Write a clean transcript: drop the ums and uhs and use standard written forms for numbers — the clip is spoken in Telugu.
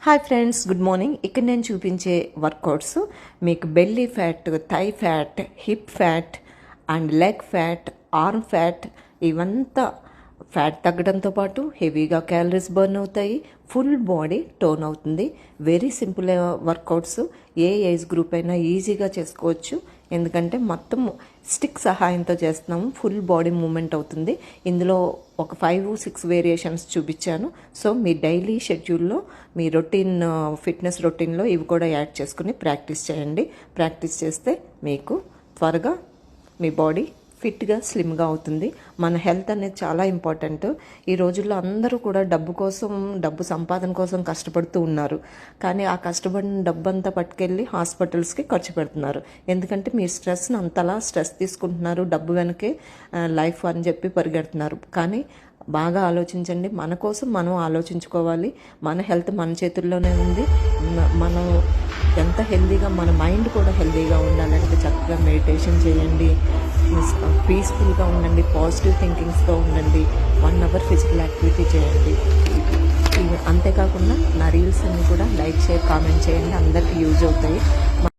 Hi friends, good morning. ఇక్కడ నేను చూపించే వర్కౌట్స్ మీకు belly fat, thigh fat, hip fat and leg fat, arm fat ఇవంతా ఫ్యాట్ తగ్గడంతో పాటు హెవీగా క్యాలరీస్ బర్న్ అవుతాయి, ఫుల్ బాడీ టోన్ అవుతుంది. వెరీ సింపుల్ వర్కౌట్స్, ఏ ఏజ్ గ్రూప్ అయినా ఈజీగా చేసుకోవచ్చు. ఎందుకంటే మొత్తం స్టిక్ సహాయంతో చేస్తున్నాము, ఫుల్ బాడీ మూమెంట్ అవుతుంది. ఇందులో ఒక 5-6 వేరియేషన్స్ చూపించాను. సో మీ డైలీ షెడ్యూల్లో మీ రొటీన్ ఫిట్నెస్ రొటీన్లో ఇవి కూడా యాడ్ చేసుకుని ప్రాక్టీస్ చేయండి. ప్రాక్టీస్ చేస్తే మీకు త్వరగా మీ బాడీ ఫిట్గా స్లిమ్గా అవుతుంది. మన హెల్త్ అనేది చాలా ఇంపార్టెంట్. ఈ రోజుల్లో అందరూ కూడా డబ్బు సంపాదన కోసం కష్టపడుతూ ఉన్నారు. కానీ ఆ కష్టపడిన డబ్బు అంతా పట్టుకెళ్ళి హాస్పిటల్స్కి ఖర్చు పెడుతున్నారు. ఎందుకంటే మీ స్ట్రెస్ని అంతలా స్ట్రెస్ తీసుకుంటున్నారు, డబ్బు వెనకే లైఫ్ అని చెప్పి పరిగెడుతున్నారు. కానీ బాగా ఆలోచించండి, మన కోసం మనం ఆలోచించుకోవాలి. మన హెల్త్ మన చేతుల్లోనే ఉంది. మనం ఎంత హెల్తీగా, మన మైండ్ కూడా హెల్తీగా ఉండాలంటే చక్కగా మెడిటేషన్ చేయండి, పీస్ఫుల్గా ఉండండి, పాజిటివ్ థింకింగ్స్తో ఉండండి, 1 అవర్ ఫిజికల్ యాక్టివిటీ చేయండి. అంతేకాకుండా నా రీల్స్ అన్ని కూడా లైక్, షేర్, కామెంట్ చేయండి. అందరికీ యూజ్ అవుతాయి.